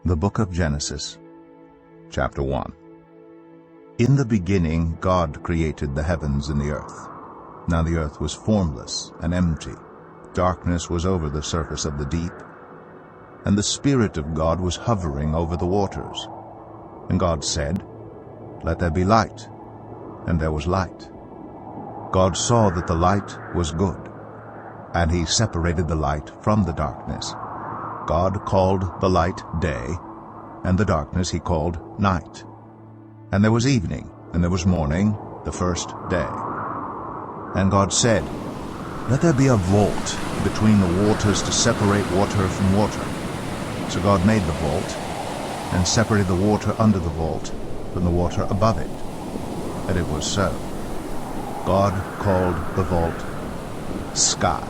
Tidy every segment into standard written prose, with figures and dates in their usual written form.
The Book of Genesis, Chapter 1. In the beginning God created the heavens and the earth. Now the earth was formless and empty. Darkness was over the surface of the deep, and the Spirit of God was hovering over the waters. And God said, "Let there be light." And there was light. God saw that the light was good, and he separated the light from the darkness. God called the light day, and the darkness he called night. And there was evening, and there was morning, the first day. And God said, "Let there be a vault between the waters to separate water from water." So God made the vault, and separated the water under the vault from the water above it. And it was so. God called the vault sky.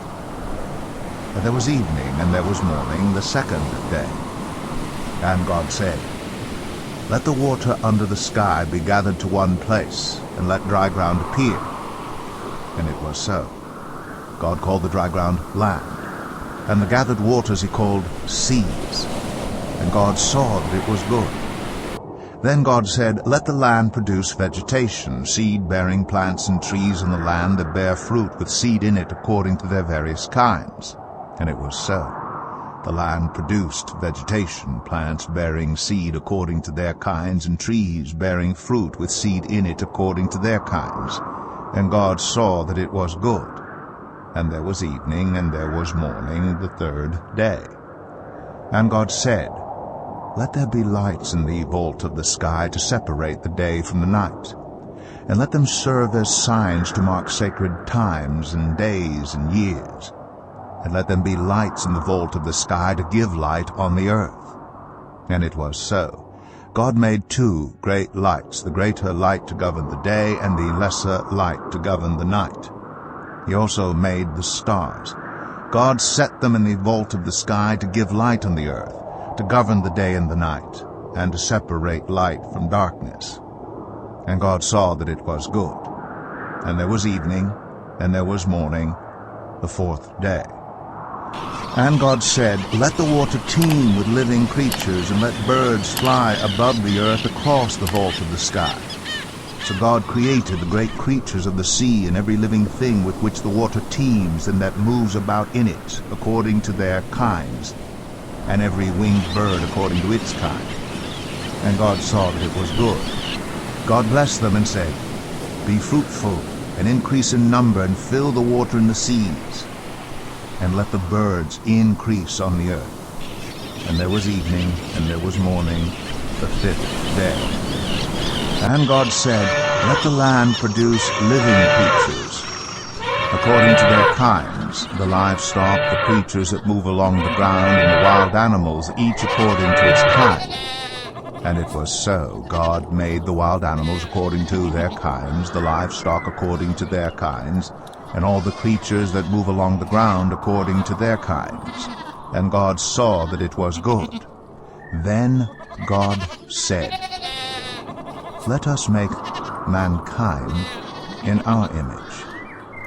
And there was evening, and there was morning, the second day. And God said, "Let the water under the sky be gathered to one place, and let dry ground appear." And it was so. God called the dry ground land, and the gathered waters he called seas. And God saw that it was good. Then God said, "Let the land produce vegetation, seed-bearing plants and trees in the land that bear fruit with seed in it according to their various kinds." And it was so. The land produced vegetation, plants bearing seed according to their kinds, and trees bearing fruit with seed in it according to their kinds. And God saw that it was good. And there was evening, and there was morning, the third day. And God said, "Let there be lights in the vault of the sky to separate the day from the night, and let them serve as signs to mark sacred times and days and years. And let them be lights in the vault of the sky to give light on the earth." And it was so. God made two great lights, the greater light to govern the day, and the lesser light to govern the night. He also made the stars. God set them in the vault of the sky to give light on the earth, to govern the day and the night, and to separate light from darkness. And God saw that it was good. And there was evening, and there was morning, the fourth day. And God said, "Let the water teem with living creatures, and let birds fly above the earth across the vault of the sky." So God created the great creatures of the sea and every living thing with which the water teems and that moves about in it, according to their kinds, and every winged bird according to its kind. And God saw that it was good. God blessed them and said, "Be fruitful, and increase in number, and fill the water in the seas, and let the birds increase on the earth." And there was evening, and there was morning, the fifth day. And God said, "Let the land produce living creatures, according to their kinds, the livestock, the creatures that move along the ground, and the wild animals, each according to its kind." And it was so. God made the wild animals according to their kinds, the livestock according to their kinds, and all the creatures that move along the ground according to their kinds. And God saw that it was good. Then God said, "Let us make mankind in our image,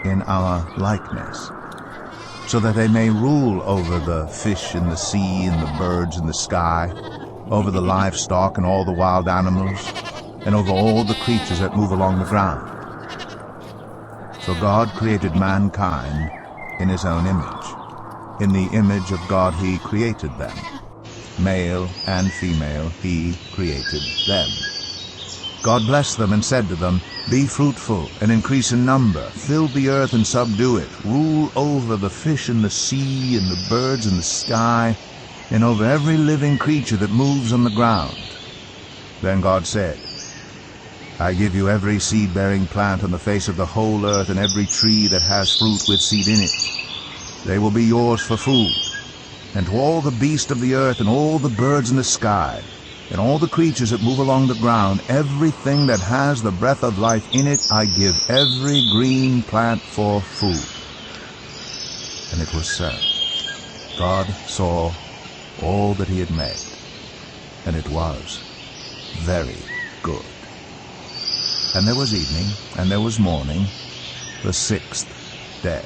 in our likeness, so that they may rule over the fish in the sea and the birds in the sky, over the livestock and all the wild animals, and over all the creatures that move along the ground." So God created mankind in his own image. In the image of God he created them. Male and female he created them. God blessed them and said to them, "Be fruitful and increase in number, fill the earth and subdue it, rule over the fish in the sea and the birds in the sky, and over every living creature that moves on the ground." Then God said, "I give you every seed-bearing plant on the face of the whole earth, and every tree that has fruit with seed in it. They will be yours for food. And to all the beasts of the earth, and all the birds in the sky, and all the creatures that move along the ground, everything that has the breath of life in it, I give every green plant for food." And it was so. God saw all that he had made, and it was very good. And there was evening, and there was morning, the sixth day.